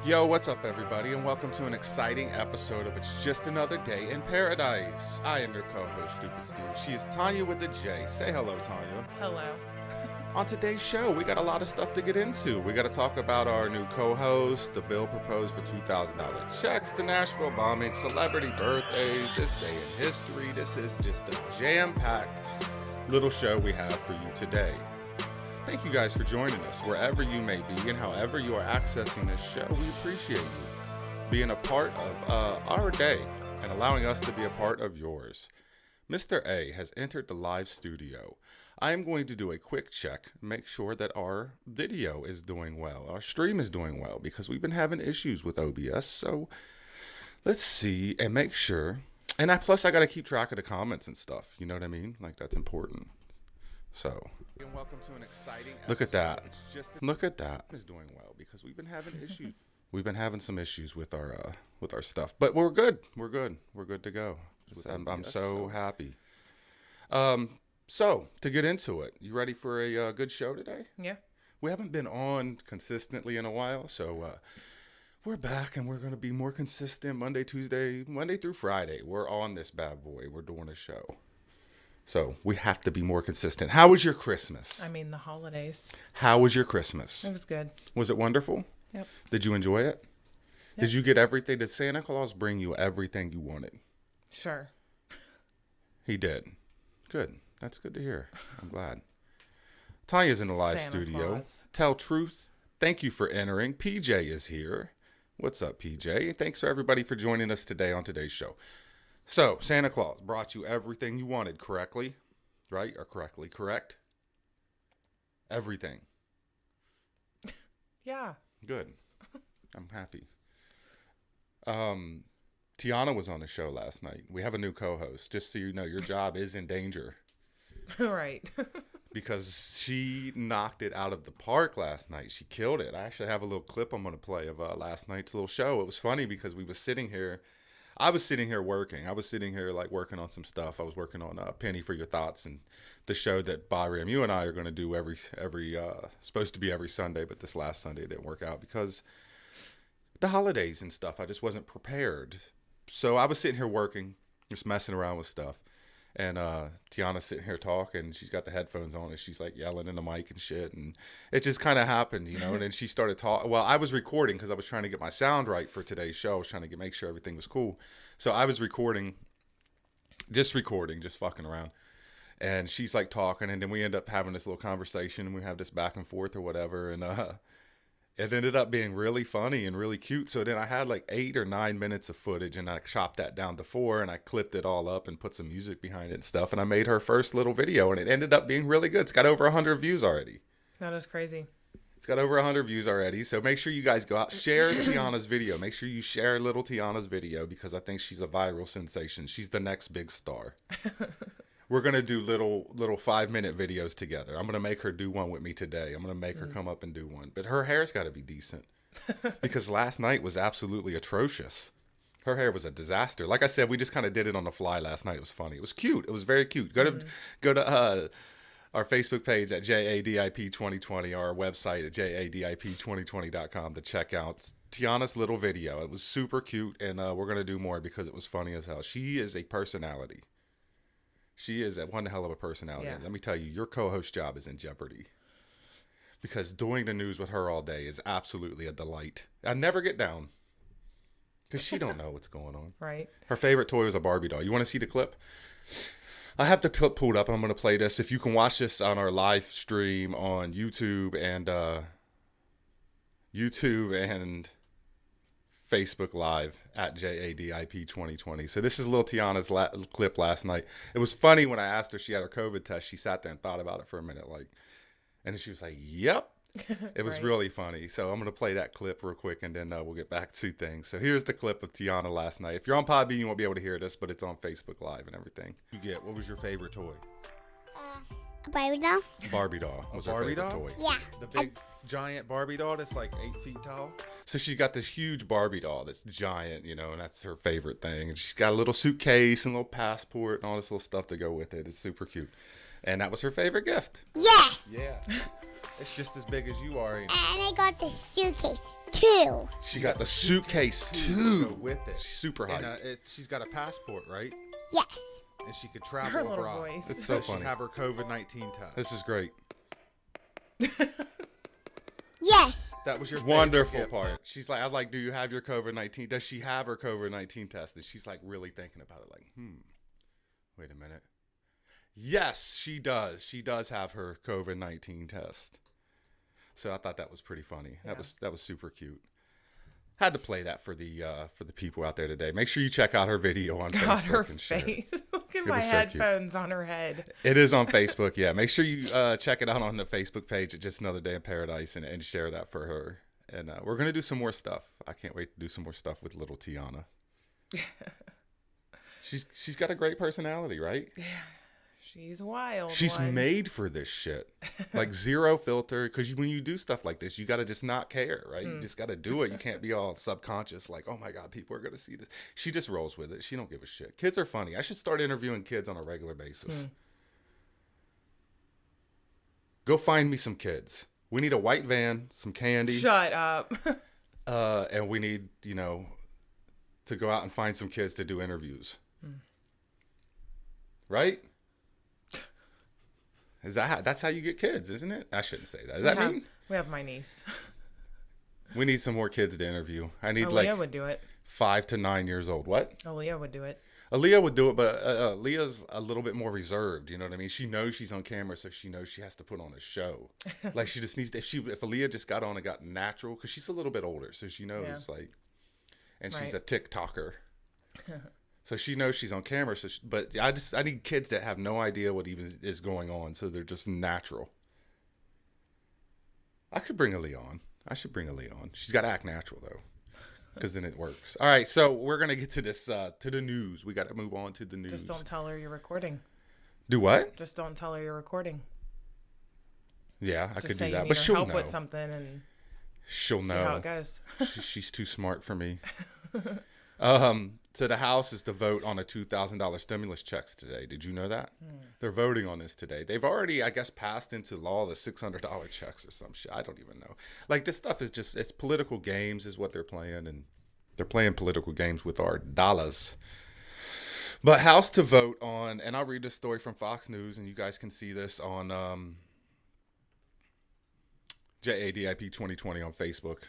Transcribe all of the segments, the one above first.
Yo, what's up, everybody, and welcome to an exciting episode of It's Just Another Day in Paradise. I am your co-host, Stupid Steve. She is Tanya with a J. Say hello, Tanya. Hello. On today's show, we got a lot of stuff to get into. We got to talk about our new co-host, the bill proposed for $2,000 checks, the Nashville bombing, celebrity birthdays, this day in history. This is just a jam-packed little show we have for you today. Thank you guys for joining us wherever you may be and however you are accessing this show. We appreciate you being a part of our day and allowing us to be a part of yours. Mr. A has entered the live studio. I am going to do a quick check, make sure that our video is doing well, our stream is doing well, because we've been having issues with OBS. So let's see and make sure. And plus I got to keep track of the comments and stuff. You know what I mean? Like, that's important. So, and welcome to an exciting episode. Look at that. Look at that. Is doing well because we've been having issues. We've been having some issues with our stuff, but we're good. We're good. We're good to go. I'm so happy. So to get into it, you ready for a good show today? Yeah. We haven't been on consistently in a while, so we're back and we're going to be more consistent Monday through Friday. We're on this bad boy. We're doing a show. So we have to be more consistent. How was your Christmas? I mean, the holidays. How was your Christmas? It was good. Was it wonderful? Yep. Did you enjoy it? Yep. Did you get everything? Did Santa Claus bring you everything you wanted? Sure. He did. Good. That's good to hear. I'm glad. Tanya's in the live Santa studio. Claus. Tell truth. Thank you for entering. PJ is here. What's up, PJ? Thanks for everybody for joining us today on today's show. So, Santa Claus brought you everything you wanted, correctly? Right? Or correctly? Correct? Everything. Yeah. Good. I'm happy. Tiana was on the show last night. We have a new co-host. Just so you know, your job is in danger. Right. Because she knocked it out of the park last night. She killed it. I actually have a little clip I'm going to play of last night's little show. It was funny because we was sitting here. I was sitting here working. I was sitting here like working on some stuff. I was working on Penny for Your Thoughts and the show that Byram, you and I are going to do every supposed to be every Sunday, but this last Sunday it didn't work out because the holidays and stuff. I just wasn't prepared. So I was sitting here working, just messing around with stuff. And Tiana's sitting here talking. She's got the headphones on and she's like yelling in the mic and shit. And it just kind of happened, you know. And then she started talking. Well, I was recording because I was trying to get my sound right for today's show. I was trying to make sure everything was cool. So I was recording, just fucking around. And she's like talking. And then we end up having this little conversation. And we have this back and forth or whatever. And it ended up being really funny and really cute. So then I had like 8 or 9 minutes of footage and I chopped that down to 4 and I clipped it all up and put some music behind it and stuff. And I made her first little video and it ended up being really good. It's got over 100 views already. That is crazy. It's got over 100 views already. So make sure you guys go out, share Tiana's video. Make sure you share little Tiana's video because I think she's a viral sensation. She's the next big star. We're going to do little 5-minute videos together. I'm going to make her do one with me today. I'm going to make her come up and do one. But her hair's got to be decent because last night was absolutely atrocious. Her hair was a disaster. Like I said, we just kind of did it on the fly last night. It was funny. It was cute. It was very cute. Go to our Facebook page at JADIP2020 or our website at JADIP2020.com to check out Tiana's little video. It was super cute, and we're going to do more because it was funny as hell. She is a personality. She is one hell of a personality. Yeah. Let me tell you, your co-host job is in jeopardy. Because doing the news with her all day is absolutely a delight. I never get down. Because she don't know what's going on. Right. Her favorite toy was a Barbie doll. You want to see the clip? I have the clip pulled up and I'm going to play this. If you can watch this on our live stream on YouTube and Facebook Live at JADIP 2020. So this is Lil Tiana's clip last night. It was funny when I asked her, she had her COVID test. She sat there and thought about it for a minute, and she was like, "Yep." It was really funny. So I'm gonna play that clip real quick, and then we'll get back to things. So here's the clip of Tiana last night. If you're on Podbean, you won't be able to hear this, but it's on Facebook Live and everything. What was your favorite toy? A Barbie doll? Barbie doll was her favorite toy. Yeah. The big giant Barbie doll that's like 8 feet tall. So she's got this huge Barbie doll that's giant, you know, and that's her favorite thing. And she's got a little suitcase and a little passport and all this little stuff to go with it. It's super cute. And that was her favorite gift. Yes. Yeah. It's just as big as you are. Ain't it? And I got the suitcase too. 2. She got the suitcase to too. go with it. She's super And, hyped. she's got a passport, right? Yes. And she could travel Her little abroad. voice. It's so She funny. have her COVID-19 test. This is great. Yes. That was your favorite Wonderful gift. part. She's like, I'm like, do you have your COVID-19? Does she have her COVID-19 test? And she's like really thinking about it, like, wait a minute. Yes, she does. She does have her COVID-19 test. So I thought that was pretty funny. Yeah. That was super cute. Had to play that for the people out there today. Make sure you check out her video on God, Facebook her and share it. face. Look at It my was so cute. headphones on her head. It is on Facebook, yeah. Make sure you check it out on the Facebook page at Just Another Day in Paradise and share that for her. And we're going to do some more stuff. I can't wait to do some more stuff with little Tiana. She's got a great personality, right? She's wild. She's one. made for this shit. Like zero filter. Because when you do stuff like this, you got to just not care, right? You just got to do it. You can't be all subconscious like, oh my God, people are going to see this. She just rolls with it. She don't give a shit. Kids are funny. I should start interviewing kids on a regular basis. Go find me some kids. We need a white van, some candy. Shut up. And we need, to go out and find some kids to do interviews. Right? That's how you get kids, isn't it? I shouldn't say that. Does that mean? We have my niece. We need some more kids to interview. I need Aaliyah would do it. 5 to 9 years old. What? Aaliyah would do it. Aaliyah would do it, but Leah's a little bit more reserved. You know what I mean? She knows she's on camera, so she knows she has to put on a show. Like she just needs to, if Aaliyah just got on and got natural, because she's a little bit older, so she knows and she's a Right. TikToker. So she knows she's on camera. But I need kids that have no idea what even is going on, so they're just natural. I could bring Aaliyah on. I should bring Aaliyah on. She's got to act natural though, because then it works. All right, so we're gonna get to this to the news. We got to move on to the news. Just don't tell her you're recording. Do what? Just don't tell her you're recording. Yeah, I Just could say do you that, need but her she'll help know. with something and She'll see how know. it goes. She's too smart for me. So the House is to vote on a $2,000 stimulus checks today. Did you know that? They're voting on this today. They've already, I guess, passed into law the $600 checks or some shit. I don't even know. Like, this stuff is just, it's political games is what they're playing, and they're playing political games with our dollars. But House to vote on, and I'll read this story from Fox News, and you guys can see this on JADIP 2020 on Facebook.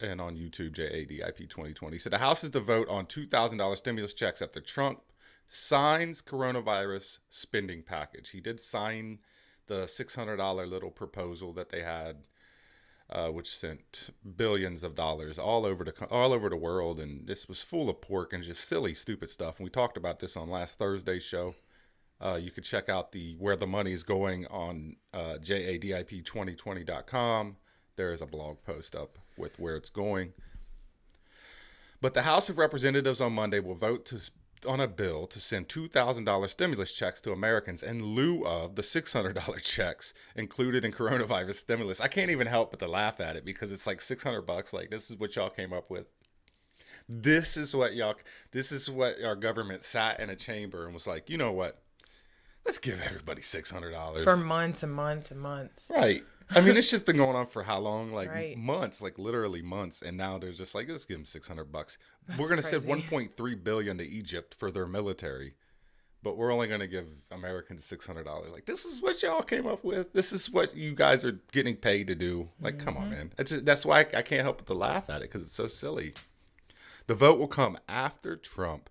And on YouTube, JADIP 2020. So the House is to vote on $2,000 stimulus checks after Trump signs coronavirus spending package. He did sign the $600 little proposal that they had, which sent billions of dollars all over the world. And this was full of pork and just silly, stupid stuff. And we talked about this on last Thursday's show. You could check out where the money is going on JADIP2020.com. There is a blog post up with where it's going. But the House of Representatives on Monday will vote on a bill to send $2,000 stimulus checks to Americans in lieu of the $600 checks included in coronavirus stimulus. I can't even help but to laugh at it because it's like $600. Like, this is what y'all came up with. This is what our government sat in a chamber and was like, you know what? Let's give everybody $600 For months and months and months. Right. I mean, it's just been going on for how long? Like Right. months, like literally months. And now they're just like, let's give them $600. We're going to send crazy. $1.3 billion to Egypt for their military, but we're only going to give Americans $600. Like, this is what y'all came up with. This is what you guys are getting paid to do. Like, come on, man. That's why I can't help but to laugh at it because it's so silly. The vote will come after Trump,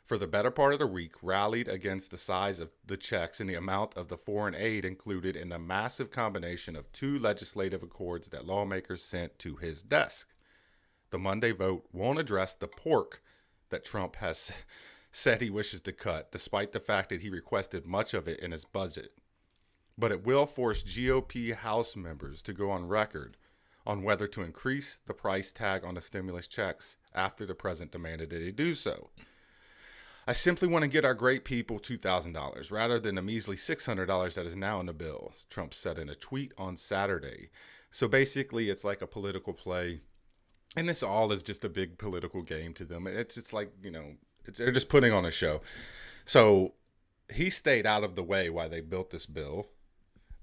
for the better part of the week, rallied against the size of the checks and the amount of the foreign aid included in a massive combination of 2 legislative accords that lawmakers sent to his desk. The Monday vote won't address the pork that Trump has said he wishes to cut, despite the fact that he requested much of it in his budget. But it will force GOP House members to go on record on whether to increase the price tag on the stimulus checks after the president demanded that they do so. I simply want to get our great people $2,000 rather than the measly $600 that is now in the bill, Trump said in a tweet on Saturday. So basically, it's like a political play. And this all is just a big political game to them. It's like, they're just putting on a show. So he stayed out of the way while they built this bill.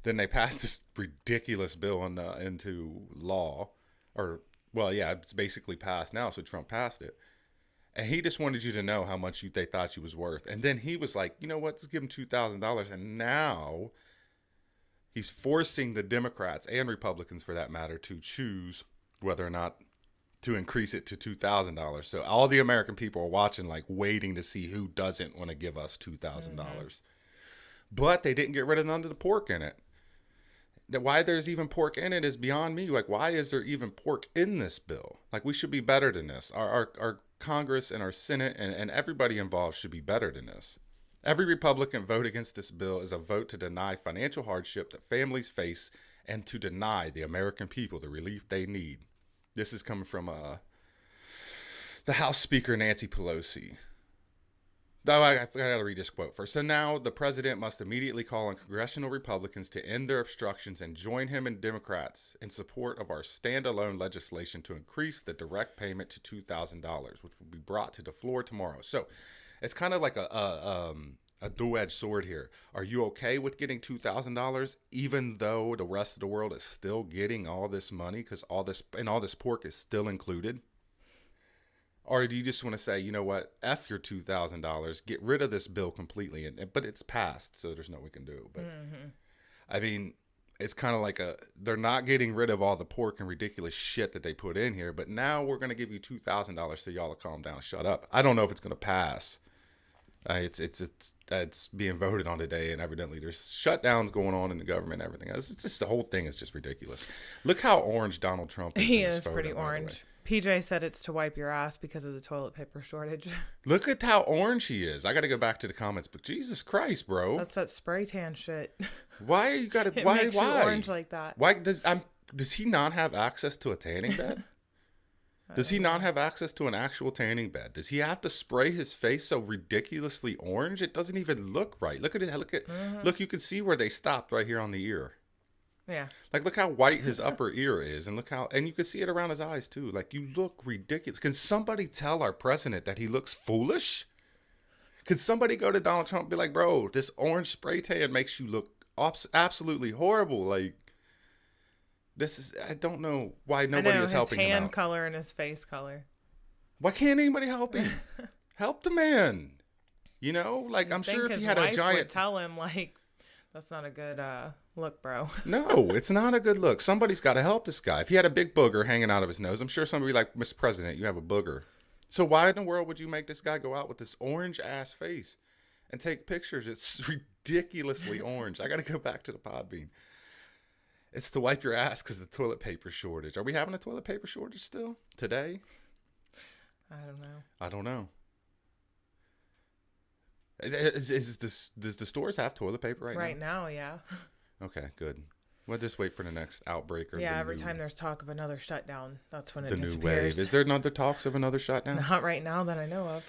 Then they passed this ridiculous bill into law, or Well, yeah, it's basically passed now, so Trump passed it. And he just wanted you to know how much they thought you was worth. And then he was like, you know what, let's give him $2,000. And now he's forcing the Democrats and Republicans, for that matter, to choose whether or not to increase it to $2,000. So all the American people are watching, like waiting to see who doesn't want to give us $2,000. But they didn't get rid of none of the pork in it. Why there's even pork in it is beyond me. Like, why is there even pork in this bill? Like, we should be better than this. Our Congress and our Senate and everybody involved should be better than this. Every Republican vote against this bill is a vote to deny financial hardship that families face and to deny the American people the relief they need. This is coming from the House Speaker, Nancy Pelosi. Though I got to read this quote first. So now the president must immediately call on congressional Republicans to end their obstructions and join him and Democrats in support of our standalone legislation to increase the direct payment to $2,000, which will be brought to the floor tomorrow. So it's kind of like a dual-edged sword here. Are you okay with getting $2,000 even though the rest of the world is still getting all this money because all this pork is still included? Or do you just want to say, you know what, F your $2,000, get rid of this bill completely, but it's passed, so there's nothing we can do. But I mean, it's kind of like they're not getting rid of all the pork and ridiculous shit that they put in here, but now we're going to give you $2,000 so y'all will calm down and shut up. I don't know if it's going to pass. It's being voted on today, and evidently there's shutdowns going on in the government and everything. It's just, the whole thing is just ridiculous. Look how orange Donald Trump is. He in this is photo, pretty by the way. orange. PJ said it's to wipe your ass because of the toilet paper shortage. Look at how orange he is. I got to go back to the comments, but Jesus Christ, bro. That's that spray tan shit. Why you got to? It Why? makes you Why? orange like that. Why does he not have access to a tanning bed? Does he not have access to an actual tanning bed? Does he have to spray his face so ridiculously orange? It doesn't even look right. Look at it. Look. You can see where they stopped right here on the ear. Yeah. Like, look how white his upper ear is, and and you can see it around his eyes too. Like, you look ridiculous. Can somebody tell our president that he looks foolish? Can somebody go to Donald Trump and be like, bro, this orange spray tan makes you look absolutely horrible. Like, I don't know why nobody is helping him out. His hand color and his face color. Why can't anybody help him? Help the man. You know, like, I'm sure if he had a giant, would tell him, like, that's not a good look, bro. No, it's not a good look. Somebody's got to help this guy. If he had a big booger hanging out of his nose, I'm sure somebody would be like, Mr. President, you have a booger. So why in the world would you make this guy go out with this orange ass face and take pictures? It's ridiculously orange. I got to go back to the Podbean. It's to wipe your ass because of the toilet paper shortage. Are we having a toilet paper shortage still today? I don't know. Does the stores have toilet paper Right now, yeah. Okay, good. We'll just wait for the next outbreak. Or yeah, every time there's talk of another shutdown, that's when it the new disappears. wave. Is there another talks of another shutdown? Not right now that I know of.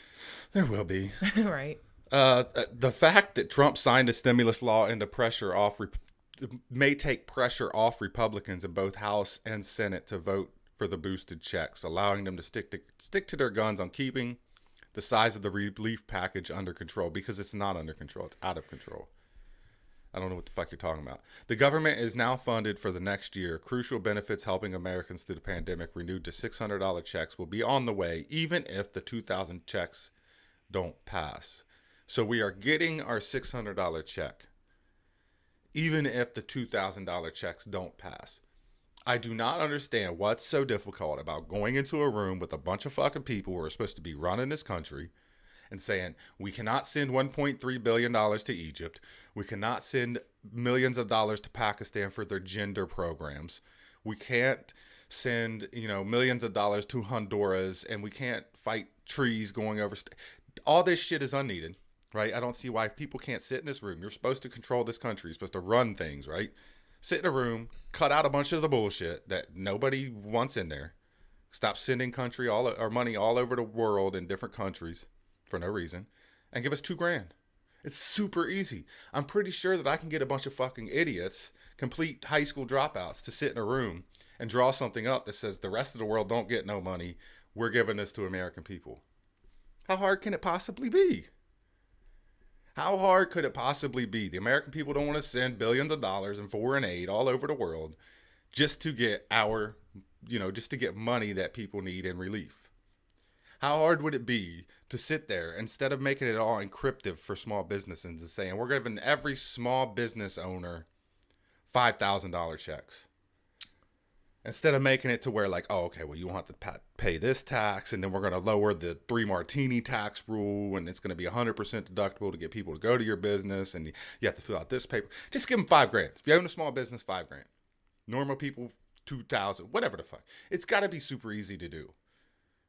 There will be. Right. The fact that Trump signed a stimulus law into may take pressure off Republicans in both House and Senate to vote for the boosted checks, allowing them to stick to their guns on keeping the size of the relief package under control, because it's not under control. It's out of control. I don't know what the fuck you're talking about. The government is now funded for the next year. Crucial benefits helping Americans through the pandemic, renewed to $600 checks, will be on the way, even if the 2,000 checks don't pass. So we are getting our $600 check, even if the $2,000 checks don't pass. I do not understand what's so difficult about going into a room with a bunch of fucking people who are supposed to be running this country and saying, we cannot send $1.3 billion to Egypt. We cannot send millions of dollars to Pakistan for their gender programs. We can't send, millions of dollars to Honduras, and we can't fight trees going over. All this shit is unneeded, right? I don't see why people can't sit in this room. You're supposed to control this country. You're supposed to run things, right? Sit in a room, cut out a bunch of the bullshit that nobody wants in there. Stop sending money all over the world in different countries for no reason, and give us $2,000. It's super easy. I'm pretty sure that I can get a bunch of fucking idiots, complete high school dropouts, to sit in a room and draw something up that says the rest of the world don't get no money. We're giving this to American people. How hard can it possibly be? How hard could it possibly be? The American people don't want to send billions of dollars in foreign aid all over the world just to get our just to get money that people need in relief. How hard would it be to sit there instead of making it all encrypted for small businesses and saying we're giving every small business owner $5,000 checks? Instead of making it to where like, oh, okay, well, you won't have to pay this tax, and then we're going to lower the 3 martini tax rule, and it's going to be 100% deductible to get people to go to your business, and you have to fill out this paper. Just give them $5,000. If you own a small business, $5,000. Normal people, $2,000. Whatever the fuck. It's got to be super easy to do.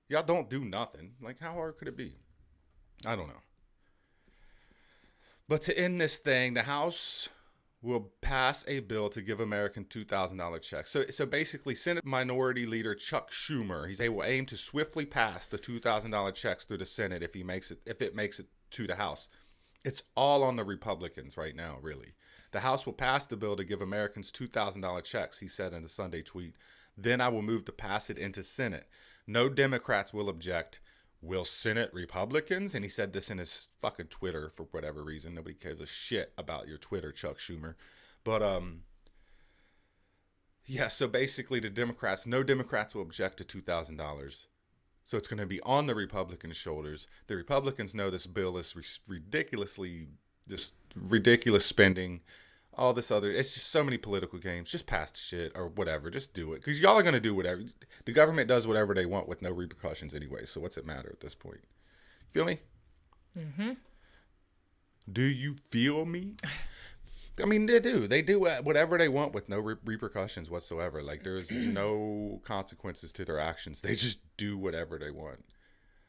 Y'all don't do nothing. Like, how hard could it be? I don't know. But to end this thing, the House will pass a bill to give Americans $2,000 checks. So basically, Senate Minority Leader Chuck Schumer, he will aim to swiftly pass the $2,000 checks through the Senate if it makes it to the House. It's all on the Republicans right now, really. The House will pass the bill to give Americans $2,000 checks, he said in a Sunday tweet. Then I will move to pass it into Senate. No Democrats will object. Will Senate Republicans? And he said this in his fucking Twitter for whatever reason. Nobody cares a shit about your Twitter, Chuck Schumer. But, yeah, so basically no Democrats will object to $2,000. So it's going to be on the Republicans' shoulders. The Republicans know this bill is ridiculous spending, all this other. It's just so many political games. Just pass the shit or whatever. Just do it. Because y'all are going to do whatever. The government does whatever they want with no repercussions anyway. So what's it matter at this point? Feel me? Mm-hmm. Do you feel me? I mean, they do. They do whatever they want with no repercussions whatsoever. Like, there's no consequences to their actions. They just do whatever they want.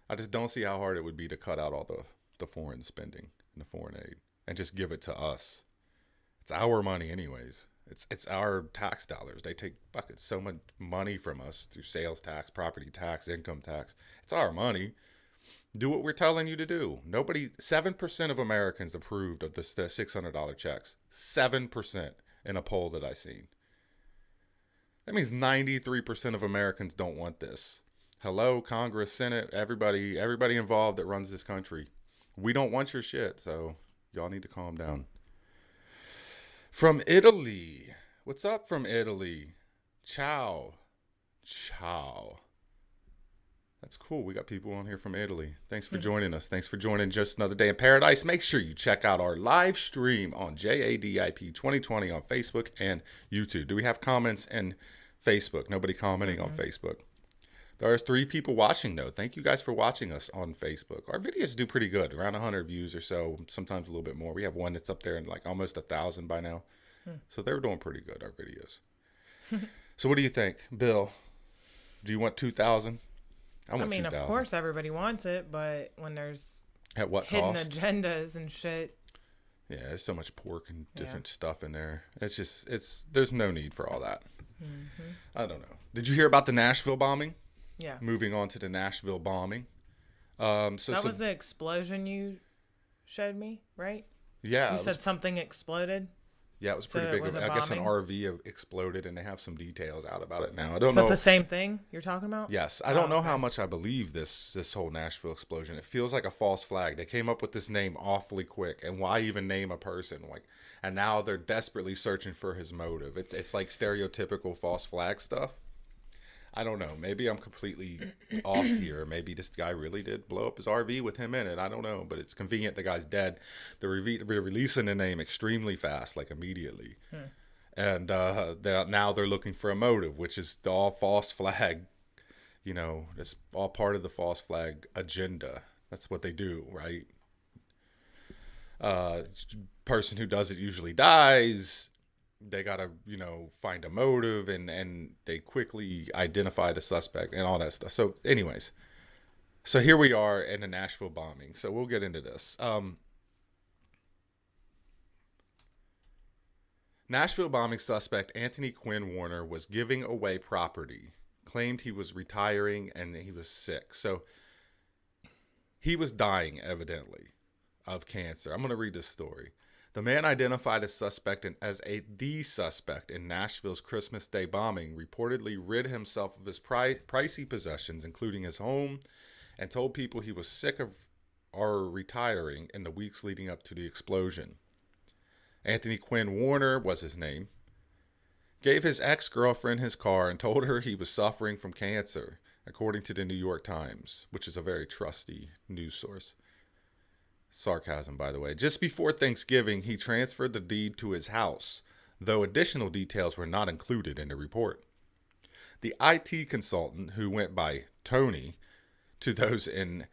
I just don't see how hard it would be to cut out all the foreign spending and the foreign aid and just give it to us. It's our money anyways. It's our tax dollars. They take buckets so much money from us through sales tax, property tax, income tax. It's our money. Do what we're telling you to do. 7% of Americans approved of the $600 checks. 7% in a poll that I seen. That means 93% of Americans don't want this. Hello, Congress, Senate, everybody involved that runs this country. We don't want your shit, so y'all need to calm down. From Italy. What's up from Italy? Ciao. That's cool. We got people on here from Italy. Thanks for joining us. Thanks for joining Just Another Day in Paradise. Make sure you check out our live stream on JADIP 2020 on Facebook and YouTube. Do we have comments in Facebook? Nobody commenting on Facebook. There's 3 people watching, though. Thank you guys for watching us on Facebook. Our videos do pretty good, around 100 views or so, sometimes a little bit more. We have one that's up there in like almost 1,000 by now. So they're doing pretty good, our videos. So what do you think, Bill? Do you want 2,000? I mean, 2,000. Of course everybody wants it, but when there's at what hidden cost? Agendas and shit. Yeah, there's so much pork and different stuff in there. There's no need for all that. Mm-hmm. I don't know. Did you hear about the Nashville bombing? Yeah. Moving on to the Nashville bombing. That was the explosion you showed me, right? Yeah. You said something exploded? Yeah, it was pretty big. I guess an RV exploded, and they have some details out about it now. I don't know. Is that the same thing you're talking about? Yes. I don't know how much I believe this whole Nashville explosion. It feels like a false flag. They came up with this name awfully quick, and why even name a person? And now they're desperately searching for his motive. It's like stereotypical false flag stuff. I don't know. Maybe I'm completely off here. Maybe this guy really did blow up his RV with him in it. I don't know. But it's convenient the guy's dead. They're releasing the name extremely fast, like immediately. And now they're looking for a motive, which is all false flag. It's all part of the false flag agenda. That's what they do, right? Person who does it usually dies. They gotta, find a motive, and they quickly identify the suspect and all that stuff. So anyways, so here we are in the Nashville bombing. So we'll get into this. Nashville bombing suspect Anthony Quinn Warner was giving away property, claimed he was retiring and he was sick. So he was dying, evidently, of cancer. I'm going to read this story. The man identified as the suspect in Nashville's Christmas Day bombing reportedly rid himself of his pricey possessions, including his home, and told people he was sick of or retiring in the weeks leading up to the explosion. Anthony Quinn Warner was his name. gave his ex-girlfriend his car and told her he was suffering from cancer, according to the New York Times, which is a very trusty news source. Sarcasm, by the way. Just before Thanksgiving, he transferred the deed to his house, though additional details were not included in the report. The IT consultant, who went by Tony to those in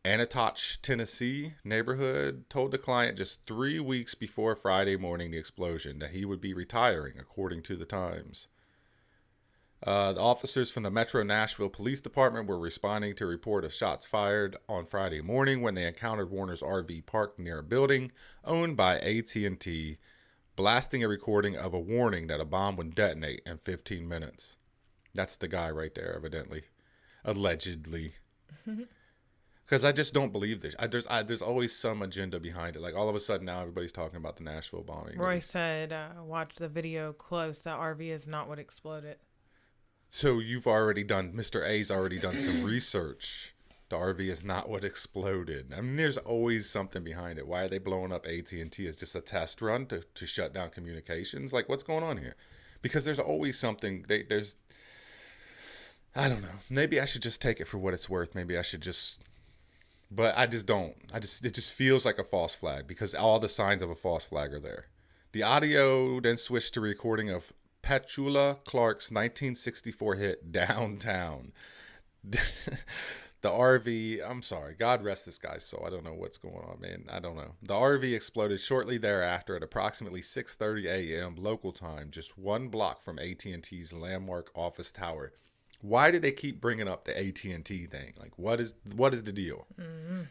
Anatoch, Tennessee neighborhood, told the client just 3 weeks before Friday morning the explosion that he would be retiring, according to the Times. The officers from the Metro Nashville Police Department were responding to a report of shots fired on Friday morning when they encountered Warner's RV parked near a building owned by AT&T, blasting a recording of a warning that a bomb would detonate in 15 minutes. That's the guy right there, evidently. Allegedly. Because I just don't believe this. There's always some agenda behind it. Like, all of a sudden now everybody's talking about the Nashville bombing. Roy said, watch the video close. That RV is not what exploded. So you've already done, Mr. A's already done some research. The RV is not what exploded. I mean, there's always something behind it. Why are they blowing up AT&T? Is just a test run to shut down communications? Like, what's going on here? Because there's always something. I don't know. Maybe I should just take it for what it's worth. Maybe I should just... But I just don't. It just feels like a false flag because all the signs of a false flag are there. The audio then switched to recording of Petula Clark's 1964 hit Downtown. The RV, I'm sorry, God rest this guy's soul. I don't know what's going on, man. I don't know. The RV exploded shortly thereafter at approximately 6:30 a.m. local time, just 1 block from AT&T's landmark office tower. Why do they keep bringing up the AT&T thing? Like, what is the deal? Mm-hmm.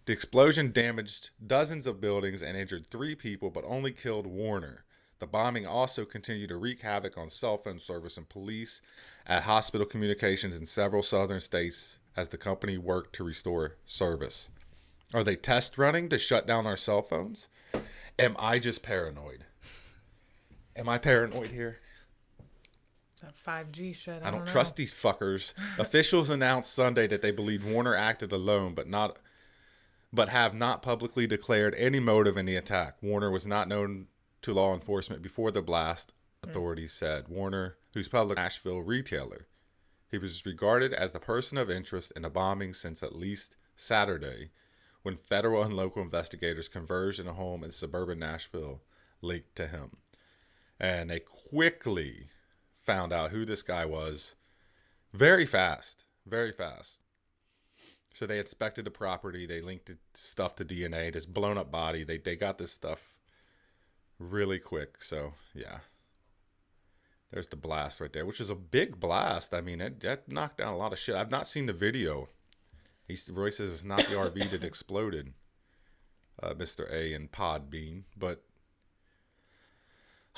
The explosion damaged dozens of buildings and injured 3 people, but only killed Warner. The bombing also continued to wreak havoc on cell phone service and police at hospital communications in several southern states as the company worked to restore service. Are they test running to shut down our cell phones? Am I just paranoid? Am I paranoid here? That 5G shit. I don't trust these fuckers. Officials announced Sunday that they believe Warner acted alone, but have not publicly declared any motive in the attack. Warner was not known to law enforcement before the blast, authorities said. Warner, who's public Nashville retailer, he was regarded as the person of interest in the bombing since at least Saturday, when federal and local investigators converged in a home in suburban Nashville linked to him. And they quickly found out who this guy was very fast. So they inspected the property. They linked stuff to DNA, this blown up body. They got this stuff really quick. So, yeah. There's the blast right there, which is a big blast. I mean, that knocked down a lot of shit. I've not seen the video. Roy says it's not the RV that exploded, Mr. A and Podbean, but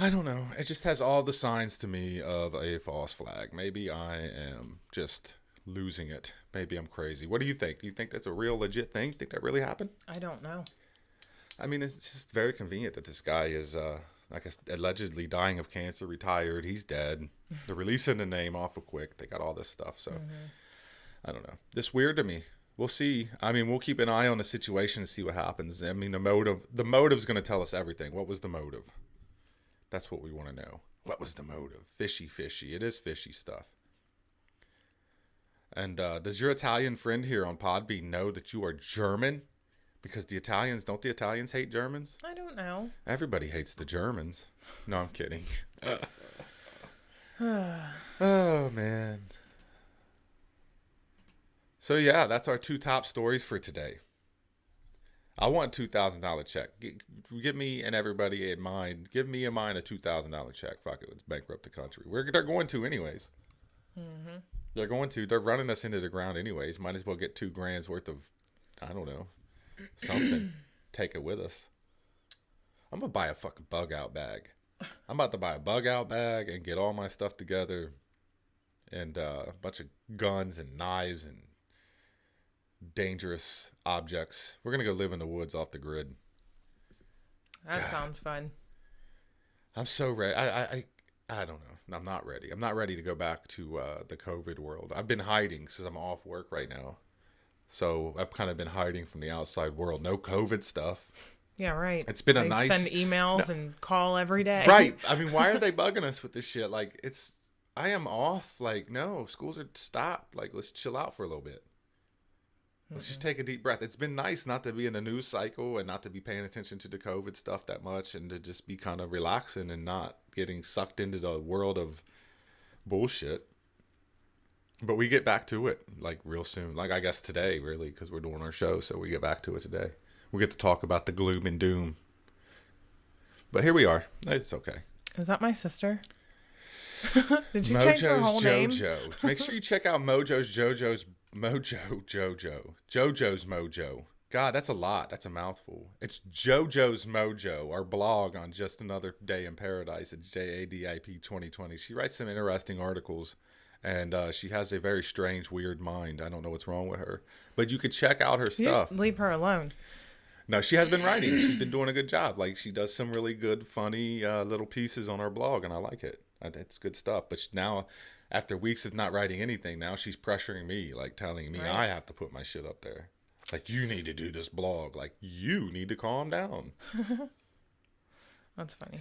I don't know. It just has all the signs to me of a false flag. Maybe I am just losing it. Maybe I'm crazy. What do you think? Do you think that's a real legit thing? Think that really happened? I don't know. I mean, it's just very convenient that this guy is, allegedly dying of cancer, retired. He's dead. They're releasing the name awful quick. They got all this stuff. So, I don't know. It's weird to me. We'll see. I mean, we'll keep an eye on the situation and see what happens. I mean, the motive's going to tell us everything. What was the motive? That's what we want to know. What was the motive? Fishy. It is fishy stuff. And does your Italian friend here on Podbean know that you are German? Because don't the Italians hate Germans? I don't know. Everybody hates the Germans. No, I'm kidding. Oh, man. So, yeah, that's our 2 top stories for today. I want a $2,000 check. Give me and everybody in mind. Give me in mind a $2,000 check. Fuck it, let's bankrupt the country. They're going to anyways. Mm-hmm. They're going to. They're running us into the ground anyways. Might as well get $2,000 worth of, I don't know, something. Take it with us. I'm gonna buy a fucking bug out bag. I'm about to buy a bug out bag and get all my stuff together, and a bunch of guns and knives and dangerous objects. We're gonna go live in the woods off the grid. That sounds fun. I'm so ready. I don't know. I'm not ready. I'm not ready to go back to the COVID world. I've been hiding because I'm off work right now. So I've kind of been hiding from the outside world. No COVID stuff. Yeah, right. It's been a They nice... send emails and call every day. Right. I mean, why are they bugging us with this shit? Like, I am off. Like, no, schools are stopped. Like, let's chill out for a little bit. Let's just take a deep breath. It's been nice not to be in the news cycle and not to be paying attention to the COVID stuff that much, and to just be kind of relaxing and not getting sucked into the world of bullshit. But we get back to it, like, real soon. Like, I guess today, really, because we're doing our show, so we get back to it today. We get to talk about the gloom and doom. But here we are. It's okay. Is that my sister? Did you change her whole name? Jojo. Make sure you check out Jojo's Mojo. God, that's a lot. That's a mouthful. It's JoJo's Mojo, our blog on Just Another Day in Paradise at JADIP 2020. She writes some interesting articles, and she has a very strange, weird mind. I don't know what's wrong with her. But you could check out her stuff. Just leave her alone. No, she has been writing. She's been doing a good job. Like, she does some really good, funny little pieces on our blog, and I like it. It's good stuff. But now, after weeks of not writing anything, now she's pressuring me, like telling me I have to put my shit up there. Like, you need to do this blog. Like, you need to calm down. That's funny.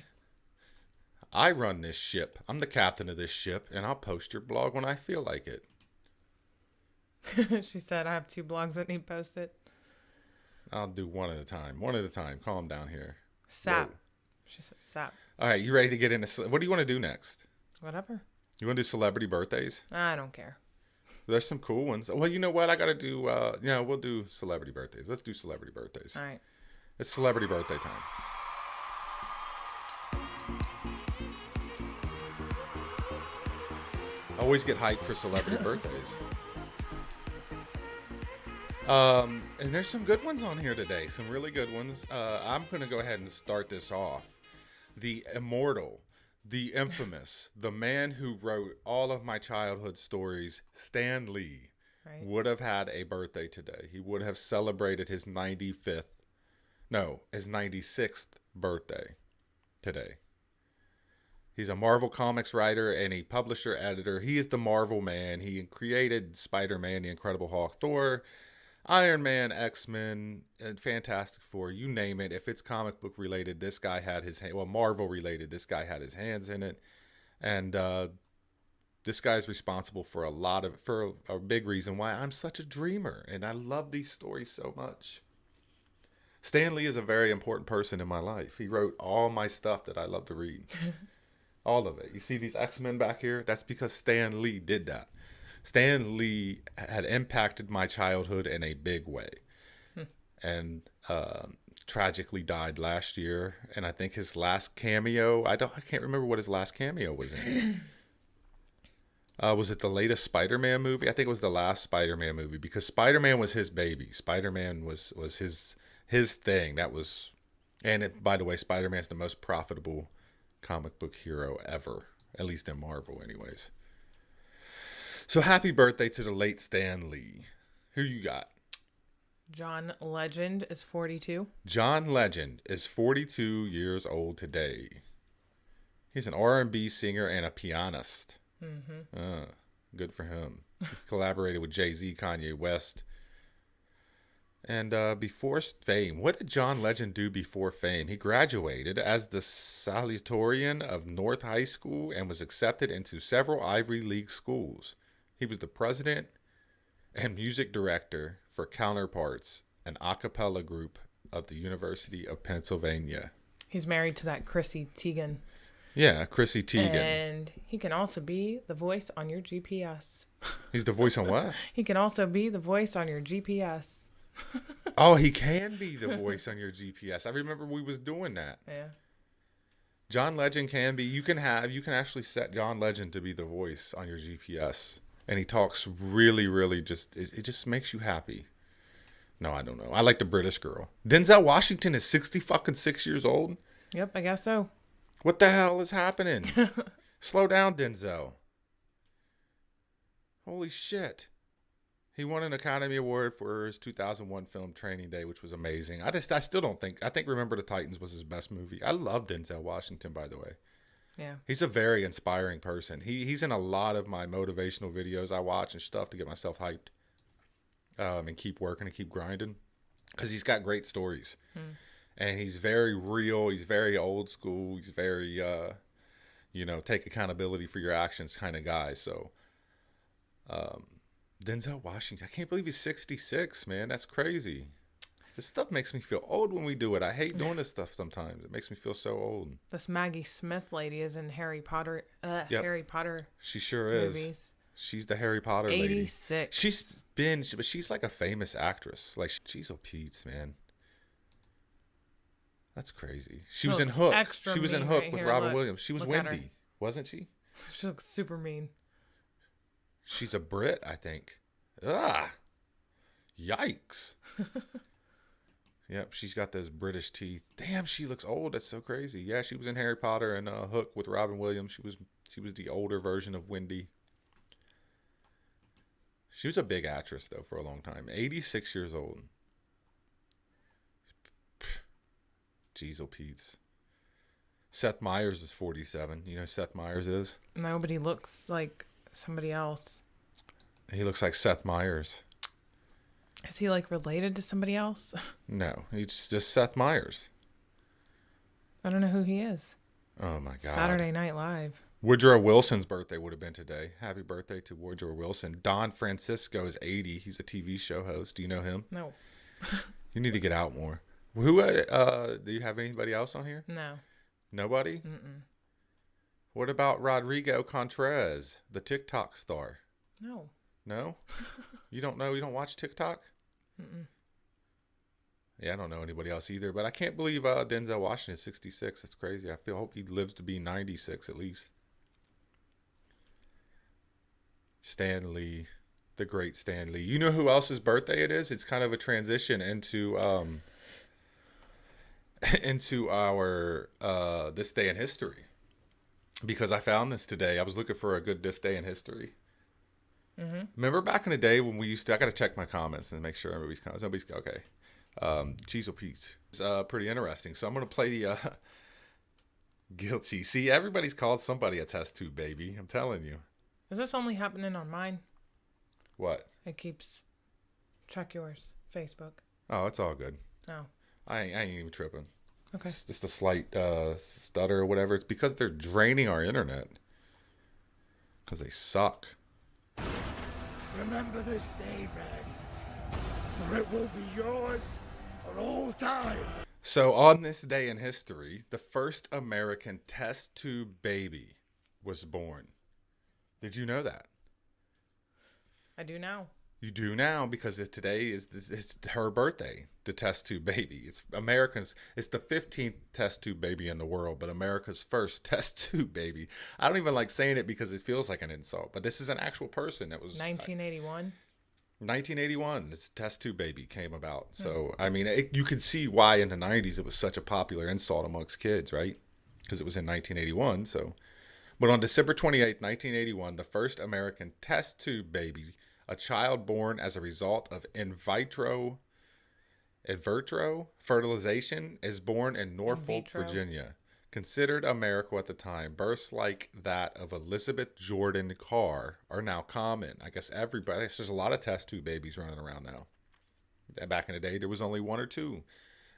I run this ship. I'm the captain of this ship, and I'll post your blog when I feel like it. She said, I have 2 blogs that need posted. I'll do one at a time. One at a time. Calm down here. Sap. Whoa. She said sap. All right, you ready to get into... What do you want to do next? Whatever. You want to do celebrity birthdays? I don't care. There's some cool ones. Well, you know what? I got to do... we'll do celebrity birthdays. Let's do celebrity birthdays. All right. It's celebrity birthday time. I always get hyped for celebrity birthdays. And there's some good ones on here today. Some really good ones. I'm going to go ahead and start this off. The immortal, the infamous, the man who wrote all of my childhood stories, Stan Lee, would have had a birthday today. He would have celebrated his 96th birthday today. He's a Marvel Comics writer and a publisher editor. He is the Marvel man. He created Spider-Man, the Incredible Hulk, Thor, Iron Man, X-Men, and Fantastic Four, you name it. If it's comic book related, this guy had his Marvel related, this guy had his hands in it. And this guy's responsible for a big reason why I'm such a dreamer. And I love these stories so much. Stan Lee is a very important person in my life. He wrote all my stuff that I love to read. All of it. You see these X-Men back here? That's because Stan Lee did that. Stan Lee had impacted my childhood in a big way, and tragically died last year. And I think his last cameo, I can't remember what his last cameo was in. Was it the latest Spider-Man movie? I think it was the last Spider-Man movie, because Spider-Man was his baby. Spider-Man was his thing. That was, and by the way, Spider-Man's the most profitable comic book hero ever, at least in Marvel, anyways. So happy birthday to the late Stan Lee. Who you got? John Legend is 42. John Legend is 42 years old today. He's an R&B singer and a pianist. Mm-hmm. Good for him. He collaborated with Jay-Z, Kanye West. And before fame, what did John Legend do before fame? He graduated as the salutatorian of North High School and was accepted into several Ivy League schools. He was the president and music director for Counterparts, an a cappella group of the University of Pennsylvania. He's married to that Chrissy Teigen. Yeah, Chrissy Teigen. And he can also be the voice on your GPS. He's the voice on what? He can also be the voice on your GPS. Oh, he can be the voice on your GPS. I remember we was doing that. Yeah. John Legend can be. You can actually set John Legend to be the voice on your GPS. And he talks really, really it just makes you happy. No, I don't know. I like the British girl. Denzel Washington is 6 years old. Yep, I guess so. What the hell is happening? Slow down, Denzel. Holy shit. He won an Academy Award for his 2001 film Training Day, which was amazing. I still don't think, I think Remember the Titans was his best movie. I love Denzel Washington, by the way. Yeah. He's a very inspiring person. He's in a lot of my motivational videos I watch and stuff to get myself hyped and keep working and keep grinding, because he's got great stories. And he's very real. He's very old school. He's very, take accountability for your actions kind of guy. So, Denzel Washington, I can't believe he's 66, man. That's crazy. This stuff makes me feel old when we do it. I hate doing this stuff sometimes. It makes me feel so old. This Maggie Smith lady is in Harry Potter. Yep. Harry Potter. She sure movies. is. She's the Harry Potter lady. 86. She's like a famous actress. Like she's a Pete's, man. That's crazy. She was in Hook. She was in Hook with Robin Williams. She was Wendy, wasn't she? She looks super mean. She's a Brit, I think. Ah, yikes. Yep, she's got those British teeth. Damn, she looks old. That's so crazy. Yeah, she was in Harry Potter and Hook with Robin Williams. She was the older version of Wendy. She was a big actress though for a long time. 86 years old. Jeez, oh Pete's. Seth Meyers is 47. You know who Seth Meyers is? Nobody looks like somebody else. He looks like Seth Meyers. Is he like related to somebody else? No, he's just Seth Meyers. I don't know who he is. Oh my God. Saturday Night Live. Woodrow Wilson's birthday would have been today. Happy birthday to Woodrow Wilson. Don Francisco is 80. He's a TV show host. Do you know him? No. You need to get out more. Who? Do you have anybody else on here? No. Nobody? Mm-mm. What about Rodrigo Contreras, the TikTok star? No. No? You don't know? You don't watch TikTok? Mm-mm. Yeah, I don't know anybody else either. But I can't believe Denzel Washington is 66. That's crazy. I hope he lives to be 96 at least. Stan Lee, the great Stan Lee. You know who else's birthday it is? It's kind of a transition into our this day in history, because I found this today. I was looking for a good this day in history. Mm-hmm. Remember back in the day when we used to, I got to check my comments and make sure everybody's comments. Nobody's okay. Cheese or Pete's. It's pretty interesting. So I'm going to play the guilty. See, everybody's called somebody a test tube baby. I'm telling you. Is this only happening on mine? What? It keeps, check yours, Facebook. Oh, it's all good. Oh. I ain't even tripping. Okay. It's just a slight stutter or whatever. It's because they're draining our internet. Because they suck. Remember this day, man, for it will be yours for all time. So on this day in history, the first American test tube baby was born. Did you know that? I do now. You do now because today it's her birthday, the test tube baby. It's It's the 15th test tube baby in the world, but America's first test tube baby. I don't even like saying it because it feels like an insult, but this is an actual person that was 1981. 1981. This test tube baby came about. So I mean, you could see why in the 90s it was such a popular insult amongst kids, right? Because it was in 1981. So, but on December 28th, 1981, the first American test tube baby, a child born as a result of in vitro fertilization, is born in Norfolk, Virginia. Considered a miracle at the time, births like that of Elizabeth Jordan Carr are now common. I guess there's a lot of test tube babies running around now. Back in the day, there was only one or two.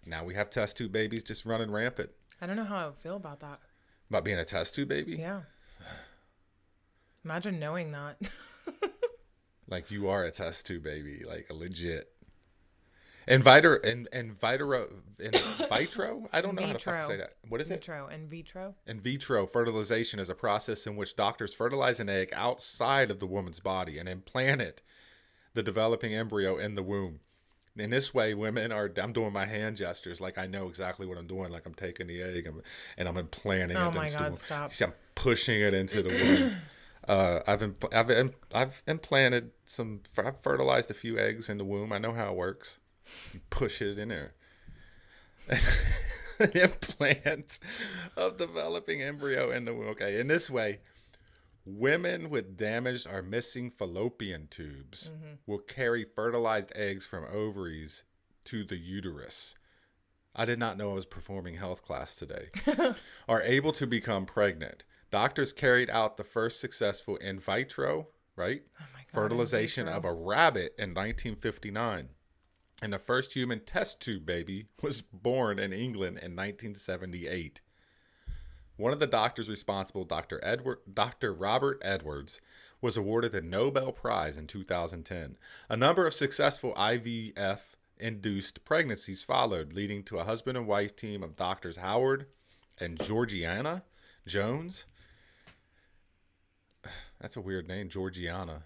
Now we have test tube babies just running rampant. I don't know how I would feel about that. About being a test tube baby? Yeah. Imagine knowing that. Like you are a test tube baby, like a legit. In vitro? I don't know how to fucking say that. What is it? In vitro. In vitro fertilization is a process in which doctors fertilize an egg outside of the woman's body and implant the developing embryo in the womb. In this way, women are, I'm doing my hand gestures like I know exactly what I'm doing, like I'm taking the egg and I'm implanting it. Oh my God, stop. See, I'm pushing it into the womb. I've implanted I've fertilized a few eggs in the womb. I know how it works. You push it in there. The implant of developing embryo in the womb. Okay, in this way, women with damaged or missing fallopian tubes will carry fertilized eggs from ovaries to the uterus. I did not know I was performing health class today. Are able to become pregnant. Doctors carried out the first successful in vitro, right? Oh my God, fertilization of a rabbit in 1959. And the first human test tube baby was born in England in 1978. One of the doctors responsible, Dr. Robert Edwards, was awarded the Nobel Prize in 2010. A number of successful IVF-induced pregnancies followed, leading to a husband and wife team of doctors Howard and Georgiana Jones. That's a weird name, Georgiana.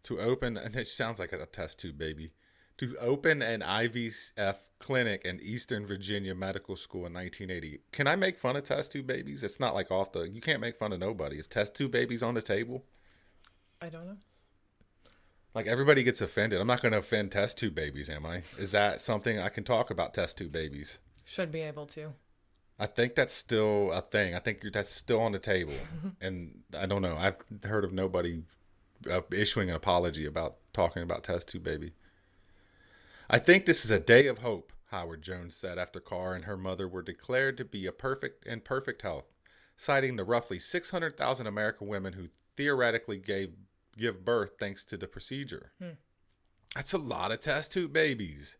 To open, and it sounds like a test tube baby. To open an IVF clinic in Eastern Virginia Medical School in 1980. Can I make fun of test tube babies? It's not like you can't make fun of nobody. Is test tube babies on the table? I don't know. Like, everybody gets offended. I'm not going to offend test tube babies, am I? Is that something I can talk about, test tube babies? Should be able to. I think that's still a thing. I think that's still on the table. And I don't know. I've heard of nobody issuing an apology about talking about test tube baby. I think this is a day of hope, Howard Jones said after Carr and her mother were declared to be in perfect health, citing the roughly 600,000 American women who theoretically give birth thanks to the procedure. That's a lot of test tube babies.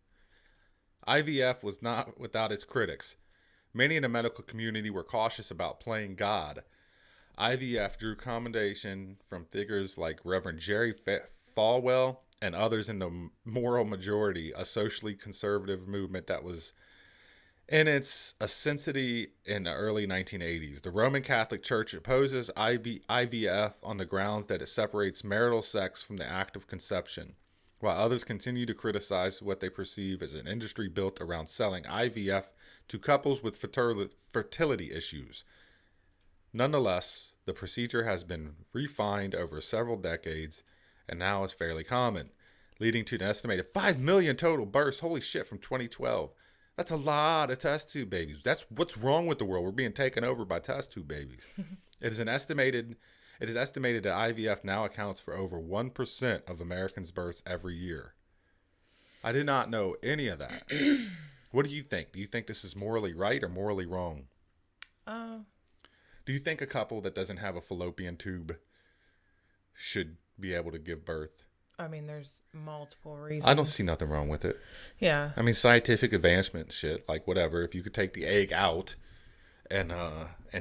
IVF was not without its critics. Many in the medical community were cautious about playing God. IVF drew commendation from figures like Reverend Jerry Falwell and others in the moral majority, a socially conservative movement that was in its ascendancy in the early 1980s. The Roman Catholic Church opposes IVF on the grounds that it separates marital sex from the act of conception, while others continue to criticize what they perceive as an industry built around selling IVF to couples with fertility issues. Nonetheless, the procedure has been refined over several decades and now is fairly common, leading to an estimated 5 million total births. Holy shit, from 2012. That's a lot of test tube babies. That's what's wrong with the world. We're being taken over by test tube babies. It is estimated that IVF now accounts for over 1% of Americans' births every year. I did not know any of that. What do you think? Do you think this is morally right or morally wrong? Do you think a couple that doesn't have a fallopian tube should be able to give birth? I mean, there's multiple reasons. I don't see nothing wrong with it. Yeah. I mean, scientific advancement shit, like whatever. If you could take the egg out and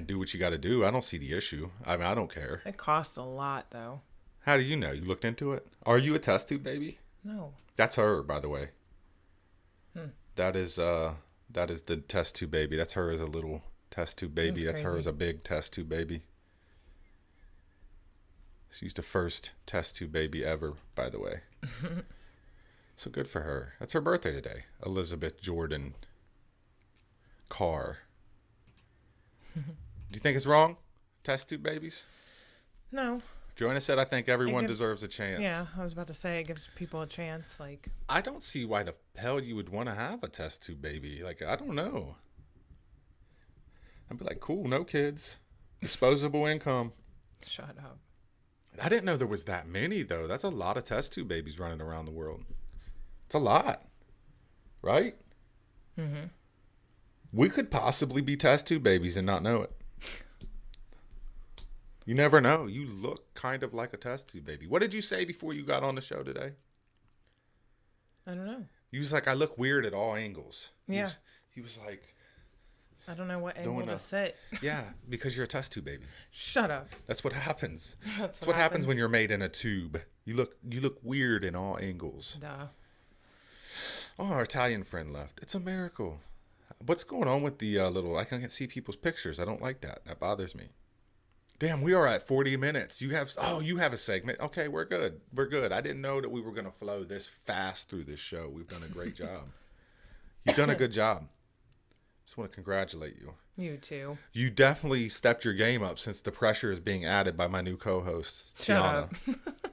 do what you got to do, I don't see the issue. I mean, I don't care. It costs a lot, though. How do you know? You looked into it? Are you a test tube baby? No. That's her, by the way. That is the test tube baby. That's her as a little test tube baby. That's her as a big test tube baby. She's the first test tube baby ever, by the way. So good for her. That's her birthday today. Elizabeth Jordan Carr. Do you think it's wrong? Test tube babies? No. Joanna said, I think everyone deserves a chance. Yeah, I was about to say it gives people a chance. Like, I don't see why the hell you would want to have a test tube baby. Like, I don't know. I'd be like, cool, no kids. Disposable income. Shut up. I didn't know there was that many, though. That's a lot of test tube babies running around the world. It's a lot. Right? Mm-hmm. We could possibly be test tube babies and not know it. You never know. You look kind of like a test tube baby. What did you say before you got on the show today? I don't know. You was like, I look weird at all angles. Yeah. He was like... I don't know what angle to sit. Yeah, because you're a test tube baby. Shut up. That's what happens. That's what happens when you're made in a tube. You look weird in all angles. Duh. Oh, our Italian friend left. It's a miracle. What's going on with the little... I can't see people's pictures. I don't like that. That bothers me. Damn, we are at 40 minutes. You have a segment. Okay, we're good. We're good. I didn't know that we were going to flow this fast through this show. We've done a great job. You've done a good job. Just want to congratulate you. You too. You definitely stepped your game up since the pressure is being added by my new co-host, Tiana.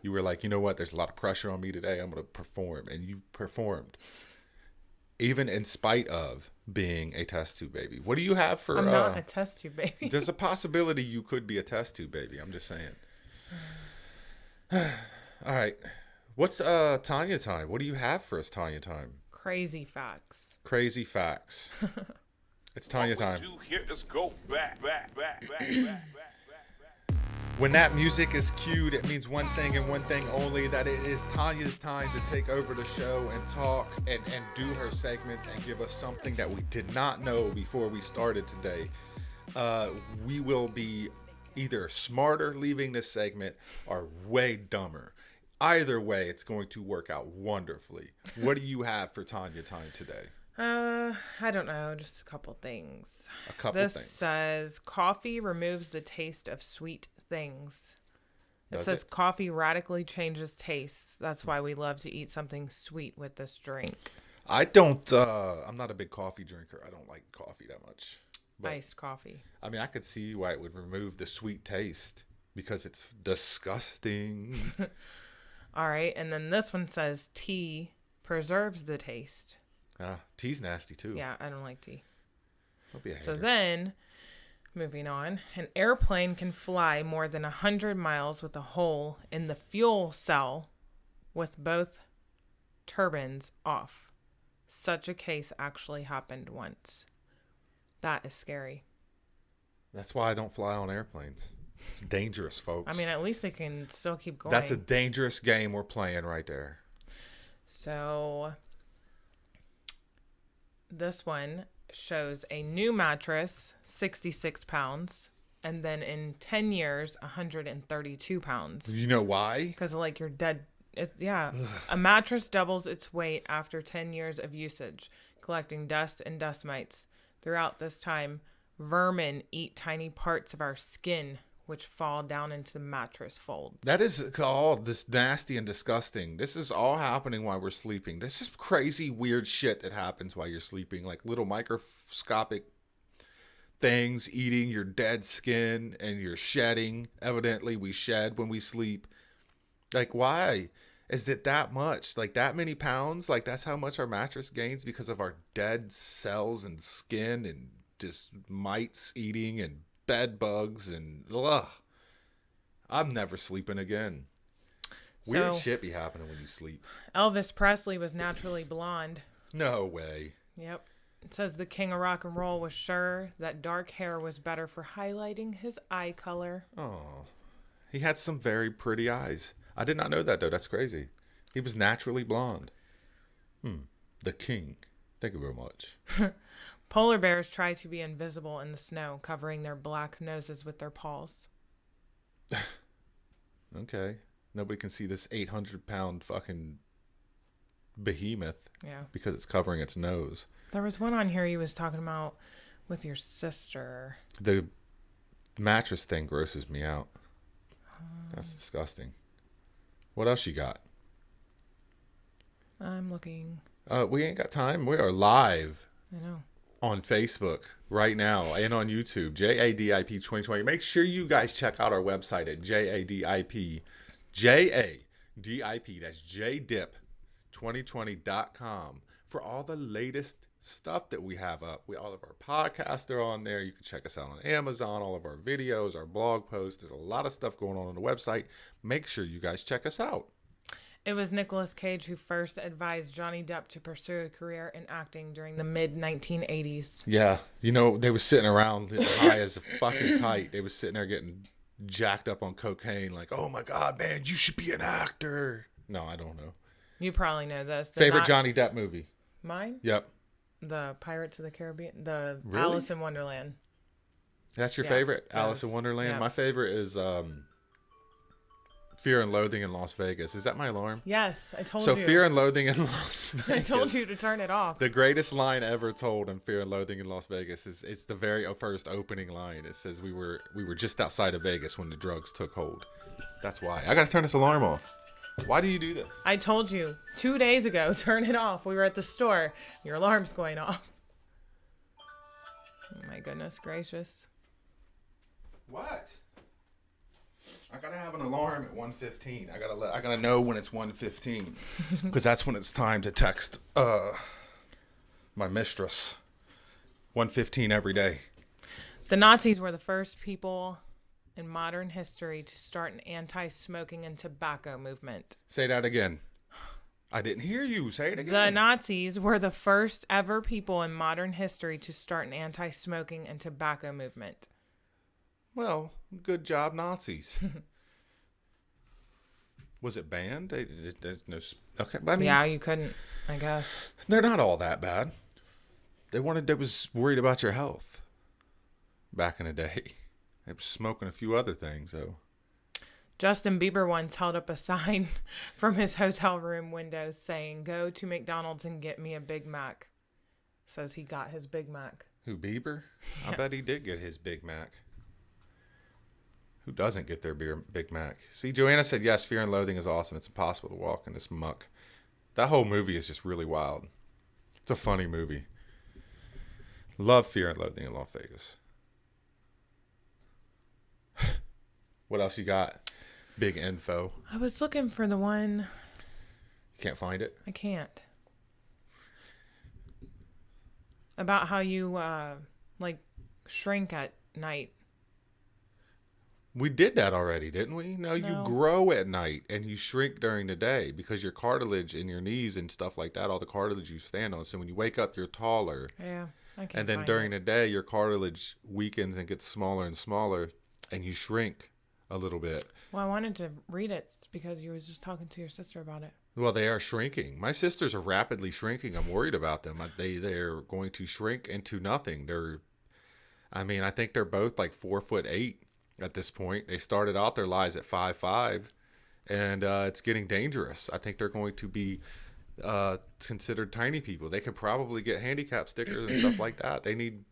You were like, you know what? There's a lot of pressure on me today. I'm going to perform. And you performed. Even in spite of being a test tube baby. What do you have for... I'm not a test tube baby. There's a possibility you could be a test tube baby. I'm just saying. All right. What's Tanya time? What do you have for us, Tanya time? Crazy facts. Crazy facts. It's Tanya time. What we do here is go back. When that music is cued, it means one thing and one thing only, that it is Tanya's time to take over the show and talk and do her segments and give us something that we did not know before we started today. We will be either smarter leaving this segment or way dumber. Either way, it's going to work out wonderfully. What do you have for Tanya time today? I don't know, just a couple things. This says coffee removes the taste of sweet things. It says it? Coffee radically changes tastes. That's why we love to eat something sweet with this drink. I don't, I'm not a big coffee drinker. I don't like coffee that much. But, iced coffee. I mean, I could see why it would remove the sweet taste because it's disgusting. All right. And then this one says tea preserves the taste. Tea's nasty too. Yeah, I don't like tea. Don't be a So hater. then, moving on, an airplane can fly more than 100 miles with a hole in the fuel cell with both turbines off. Such a case actually happened once. That is scary. That's why I don't fly on airplanes. It's dangerous, folks. I mean, at least they can still keep going. That's a dangerous game we're playing right there. So this one shows a new mattress, 66 pounds, and then in 10 years, 132 pounds. You know why? Because, like, you're dead. Yeah. A mattress doubles its weight after 10 years of usage, collecting dust and dust mites. Throughout this time, vermin eat tiny parts of our skin, which fall down into the mattress folds. That is all this nasty and disgusting. This is all happening while we're sleeping. This is crazy, weird shit that happens while you're sleeping. Like little microscopic things eating your dead skin and you're shedding. Evidently, we shed when we sleep. Like, why? Is it that much? Like, that many pounds? Like, that's how much our mattress gains because of our dead cells and skin and just mites eating and bed bugs and ugh. I'm never sleeping again. Weird shit be happening when you sleep. Elvis Presley was naturally blonde. No way. Yep. It says the king of rock and roll was sure that dark hair was better for highlighting his eye color. Oh, he had some very pretty eyes. I did not know that, though. That's crazy. He was naturally blonde. The king. Thank you very much. Polar bears try to be invisible in the snow, covering their black noses with their paws. Okay. Nobody can see this 800-pound fucking behemoth. Yeah. Because it's covering its nose. There was one on here you was talking about with your sister. The mattress thing grosses me out. That's disgusting. What else you got? I'm looking. We ain't got time. We are live I know. on Facebook right now and on YouTube, JADIP 2020. Make sure you guys check out our website at JADIP, that's JDIP2020.com for all the latest stuff that we have up. All of our podcasts are on there. You can check us out on Amazon, all of our videos, our blog posts. There's a lot of stuff going on the website. Make sure you guys check us out. It was Nicolas Cage who first advised Johnny Depp to pursue a career in acting during the mid-1980s. Yeah. You know, they were sitting around high as a fucking kite. They were sitting there getting jacked up on cocaine like, oh my God, man, you should be an actor. No, I don't know. You probably know this. Favorite Johnny Depp movie? Mine? Yep. The Pirates of the Caribbean. The Really? Alice in Wonderland. That's your Yeah, favorite? that Alice was- in Wonderland? yeah. My favorite is Fear and Loathing in Las Vegas. Is that my alarm? Yes, I told So you. Fear and Loathing in Las Vegas. I told you to turn it off. The greatest line ever told in Fear and Loathing in Las Vegas is it's the very first opening line. It says we were just outside of Vegas when the drugs took hold. That's why. I gotta turn this alarm off. Why do you do this? I told you 2 days ago, turn it off. We were at the store. Your alarm's going off. Oh my goodness gracious. What? I gotta have an alarm at 1:15. I gotta know when it's 1:15 because that's when it's time to text my mistress. 1:15 every day. The Nazis were the first people in modern history to start an anti-smoking and tobacco movement. Say that again. I didn't hear you. Say it again. The Nazis were the first ever people in modern history to start an anti-smoking and tobacco movement. Well, good job, Nazis. Was it banned? Okay, but I mean, Yeah, you couldn't, I guess. they're not all that bad. They was worried about your health back in the day. They were smoking a few other things, though. Justin Bieber once held up a sign from his hotel room window saying, "Go to McDonald's and get me a Big Mac." Says he got his Big Mac. Who, Bieber? I Yeah. bet he did get his Big Mac. Who doesn't get their Big Mac? See, Joanna said, yes, Fear and Loathing is awesome. It's impossible to walk in this muck. That whole movie is just really wild. It's a funny movie. Love Fear and Loathing in Las Vegas. What else you got? Big info. I was looking for the one. You can't find it? I can't. About how you, shrink at night. We did that already, didn't we? No, you No. grow at night and you shrink during the day because your cartilage in your knees and stuff like that, all the cartilage you stand on. So when you wake up, you're taller. Yeah, I can't And then find during it. the day, your cartilage weakens and gets smaller and smaller, and you shrink a little bit. Well, I wanted to read it because you was just talking to your sister about it. Well, they are shrinking. My sisters are rapidly shrinking. I'm worried about them. They're going to shrink into nothing. I think they're both like 4'8" at this point. They started out their lives at 5'5", and it's getting dangerous. I think they're going to be considered tiny people. They could probably get handicap stickers and stuff like that. They need,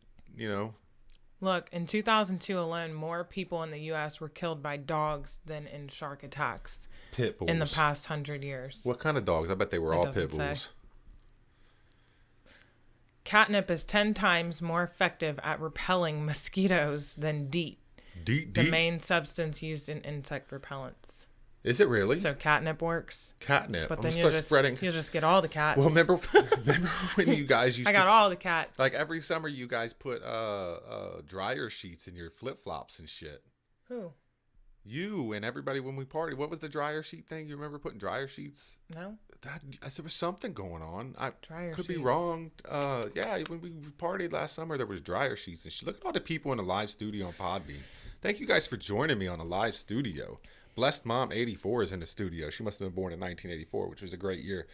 Look, in 2002 alone, more people in the U.S. were killed by dogs than in shark attacks pit bulls. in the past 100 years. What kind of dogs? I bet they were It all doesn't pit bulls. say. Catnip is 10 times more effective at repelling mosquitoes than DEET, Deep. the main substance used in insect repellents. Is it really? So catnip works, Catnip. but I'm then gonna you'll start just spreading. you'll just get all the cats. Well, remember when you guys used I got to, all the cats. like every summer you guys put dryer sheets in your flip flops and shit. Who? You and everybody when we partied. What was the dryer sheet thing? You remember putting dryer sheets? No. There was something going on. I Dryer could be sheets. wrong. Yeah, when we partied last summer, there was dryer sheets and shit. Look at all the people in the live studio on Podbean. Thank you guys for joining me on the live studio. Blessed Mom 84 is in the studio. She must have been born in 1984, which was a great year.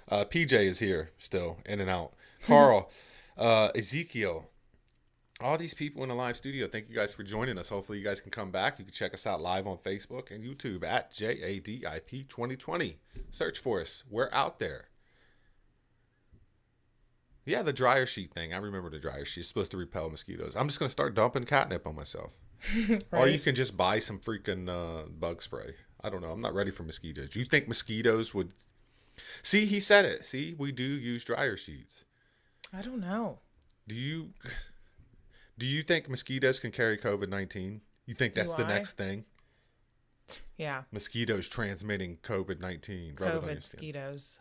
PJ is here still, in and out. Carl, Ezekiel, all these people in the live studio. Thank you guys for joining us. Hopefully you guys can come back. You can check us out live on Facebook and YouTube at JADIP 2020. Search for us. We're out there. Yeah, the dryer sheet thing. I remember the dryer sheet. It's supposed to repel mosquitoes. I'm just going to start dumping catnip on myself. Or you can just buy some freaking bug spray. I don't know. I'm not ready for mosquitoes. You think mosquitoes would... See, he said it. See, we do use dryer sheets. I don't know. Do you think mosquitoes can carry COVID-19? You think that's Do the I? next thing? Yeah. Mosquitoes transmitting COVID-19. Rub it on COVID your skin. mosquitoes.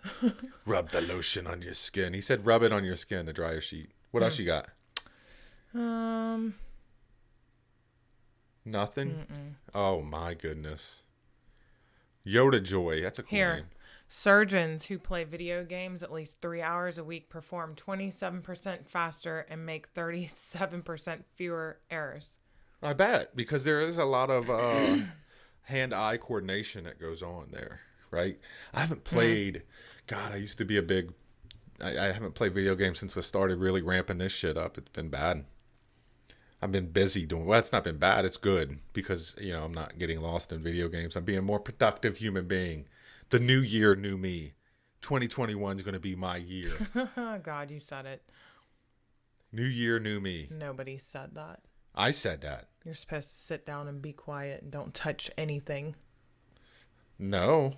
Rub the lotion on your skin. He said rub it on your skin, the dryer sheet. What else you got? Nothing? Oh, my goodness. Yoda Joy. That's a cool Here. name. Surgeons who play video games at least 3 hours a week perform 27% faster and make 37% fewer errors. I bet, because there is a lot of hand-eye coordination that goes on there, right? I haven't played... God, I used to be a big... I haven't played video games since we started really ramping this shit up. It's been bad. I've been busy doing... Well, it's not been bad. It's good because, I'm not getting lost in video games. I'm being a more productive human being. The new year, new me. 2021 is going to be my year. God, you said it. New year, new me. Nobody said that. I said that. You're supposed to sit down and be quiet and don't touch anything. No.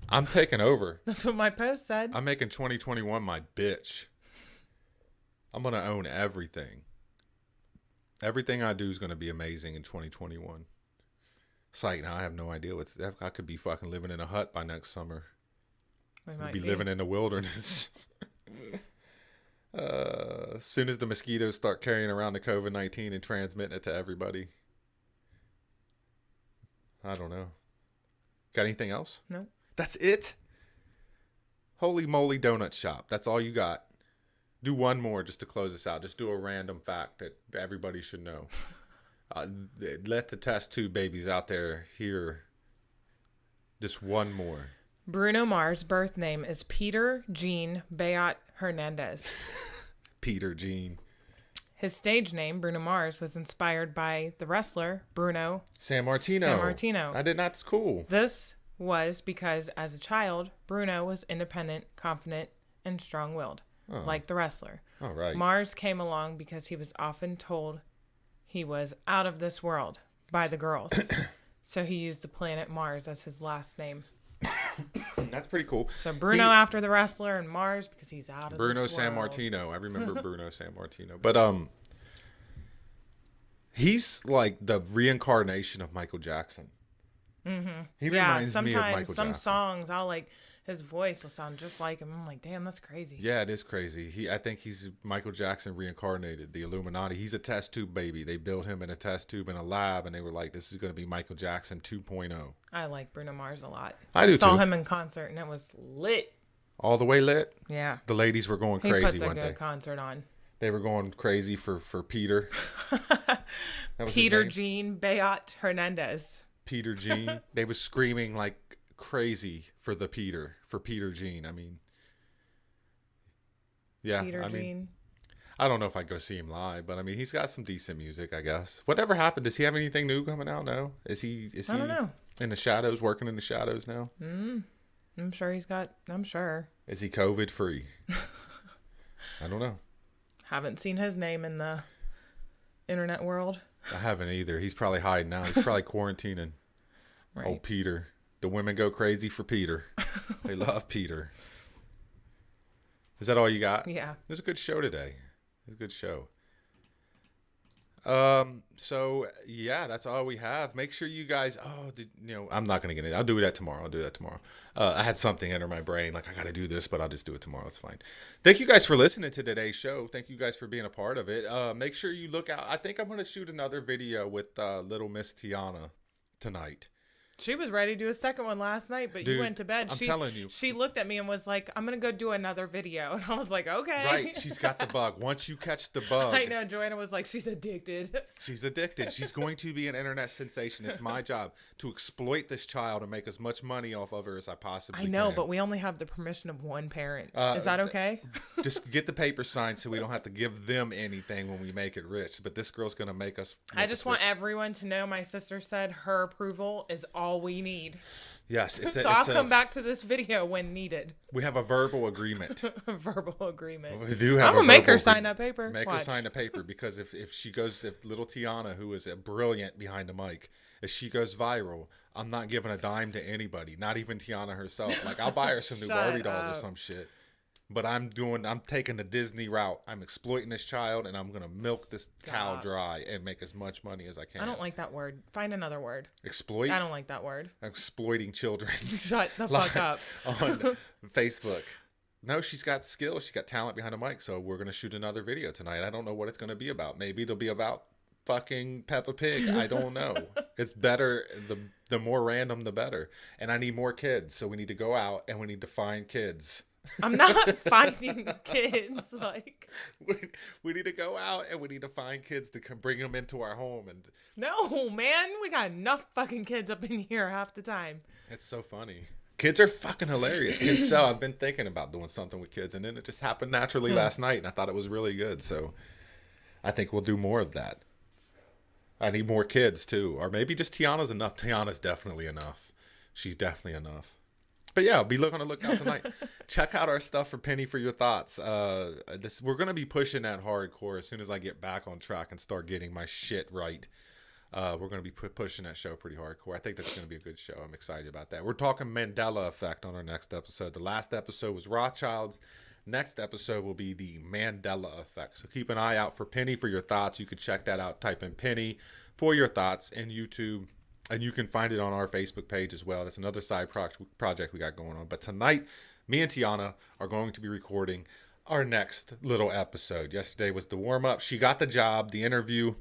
I'm taking over. That's what my post said. I'm making 2021 my bitch. I'm going to own everything. Everything I do is going to be amazing in 2021. It's like, now I have no idea I could be fucking living in a hut by next summer. We I'd might be living in the wilderness. As soon as the mosquitoes start carrying around the COVID-19 and transmitting it to everybody. I don't know. Got anything else? No. That's it? Holy moly donut shop. That's all you got. Do one more just to close this out. Just do a random fact that everybody should know. Let the test tube babies out there hear just one more. Bruno Mars' birth name is Peter Jean Bayot Hernandez. Peter Jean. His stage name, Bruno Mars, was inspired by the wrestler Bruno Sammartino. I did not. That's cool. This was because as a child, Bruno was independent, confident, and strong-willed, like the wrestler. All right. Mars came along because he was often told he was out of this world by the girls. So he used the planet Mars as his last name. That's pretty cool. So Bruno after the wrestler and Mars because he's out of Bruno this world. Sammartino. I remember Bruno Sammartino. But he's like the reincarnation of Michael Jackson. Mm-hmm. He reminds me of Michael Jackson. Some songs I'll like his voice will sound just like him. I'm like, damn, that's crazy. Yeah, it is crazy. I think he's Michael Jackson reincarnated, the Illuminati. He's a test tube baby. They built him in a test tube in a lab, and they were like, this is going to be Michael Jackson 2.0. I like Bruno Mars a lot. I do saw too. him in concert, and it was lit. All the way lit? Yeah. The ladies were going He crazy puts a one good day. concert on. They were going crazy for Peter. That was his Peter name? Jean Bayot Hernandez. Peter Jean. They was screaming like crazy for Peter Jean. I mean, yeah. Peter Jean. I don't know if I'd go see him live, but I mean, he's got some decent music, I guess. Whatever happened? Does he have anything new coming out? No. Is he I don't know. in the shadows, working in the shadows now? I'm sure. Is he COVID free? I don't know. Haven't seen his name in the internet world. I haven't either. He's probably hiding now. He's probably quarantining. Right. Oh, Peter. The women go crazy for Peter. They love Peter. Is that all you got? Yeah. It was a good show today. It was a good show. So yeah, that's all we have. Make sure you guys, I'm not going to get it. I'll do that tomorrow. I had something enter my brain. Like I got to do this, but I'll just do it tomorrow. It's fine. Thank you guys for listening to today's show. Thank you guys for being a part of it. Make sure you look out. I think I'm going to shoot another video with, little Miss Tiana tonight. She was ready to do a second one last night, but Dude, you went to bed. I'm telling you. She looked at me and was like, I'm going to go do another video. And I was like, okay. Right. She's got the bug. Once you catch the bug. I know. Joanna was like, she's addicted. She's addicted. She's going to be an internet sensation. It's my job to exploit this child and make as much money off of her as I possibly can. I know, but we only have the permission of one parent. Is that okay? Just get the paper signed so we don't have to give them anything when we make it rich. But this girl's going to make us. I just want everyone to know my sister said her approval is all we need. Yes. I'll come back to this video when needed. We have a verbal agreement. Verbal agreement. We do have I'm going to make her sign that paper. Make her sign a paper because if little Tiana, who is brilliant behind the mic, if she goes viral, I'm not giving a dime to anybody, not even Tiana herself. Like I'll buy her some new Barbie dolls or some shit. But I'm taking the Disney route. I'm exploiting this child and I'm going to milk this cow dry and make as much money as I can. I don't like that word. Find another word. Exploit? I don't like that word. Exploiting children. Shut the fuck up. On Facebook. No, she's got skill. She's got talent behind the mic. So we're going to shoot another video tonight. I don't know what it's going to be about. Maybe it'll be about fucking Peppa Pig. I don't know. It's better. The more random, the better. And I need more kids. So we need to go out and we need to find kids. I'm not finding kids. Like we need to go out and we need to find kids to bring them into our home. And no, man, we got enough fucking kids up in here half the time. It's so funny. Kids are fucking hilarious. Kids sell. I've been thinking about doing something with kids, and then it just happened naturally last night, and I thought it was really good. So I think we'll do more of that. I need more kids too, or maybe just Tiana's enough. Tiana's definitely enough. She's definitely enough. But yeah, be on the lookout tonight. Check out our stuff for Penny for Your Thoughts. We're going to be pushing that hardcore as soon as I get back on track and start getting my shit right. We're going to be pushing that show pretty hardcore. I think that's going to be a good show. I'm excited about that. We're talking Mandela Effect on our next episode. The last episode was Rothschilds. Next episode will be the Mandela Effect. So keep an eye out for Penny for Your Thoughts. You can check that out. Type in Penny for Your Thoughts in YouTube. And you can find it on our Facebook page as well. That's another side project we got going on. But tonight, me and Tiana are going to be recording our next little episode. Yesterday was the warm-up. She got the job, the interview.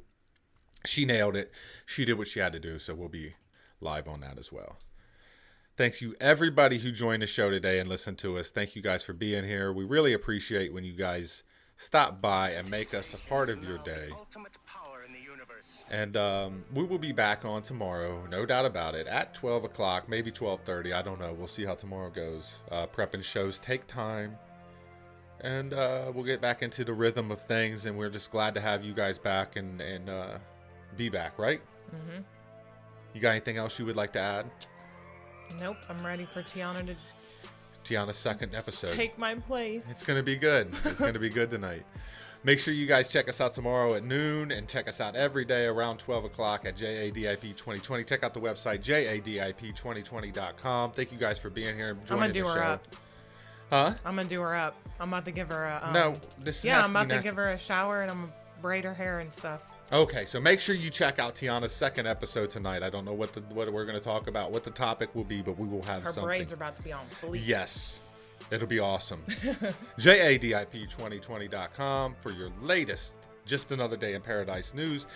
She nailed it. She did what she had to do. So we'll be live on that as well. Thanks you everybody who joined the show today and listened to us. Thank you guys for being here. We really appreciate when you guys stop by and make us a part of your day. And we will be back on tomorrow, no doubt about it, at 12 o'clock, maybe 12:30. I don't know. We'll see how tomorrow goes. Prepping shows take time. And we'll get back into the rhythm of things. And we're just glad to have you guys back and be back, right? Mm-hmm. You got anything else you would like to add? Nope, I'm ready for Tiana to Tiana's second episode. take my place. It's going to be good. It's going to be good tonight. Make sure you guys check us out tomorrow at noon and check us out every day around 12 o'clock at JADIP 2020. Check out the website, jadip2020.com. Thank you guys for being here and I'm joining gonna do the her show. up. Huh? I'm gonna do her up. I'm about to give her a. No, this Yeah, has I'm to be about to natural. give her a shower and I'm gonna braid her hair and stuff. Okay, so make sure you check out Tiana's second episode tonight. I don't know what we're going to talk about, what the topic will be, but we will have Her something. braids are about to be on fleek. Yes. It'll be awesome. JADIP2020.com for your latest Just Another Day in Paradise news.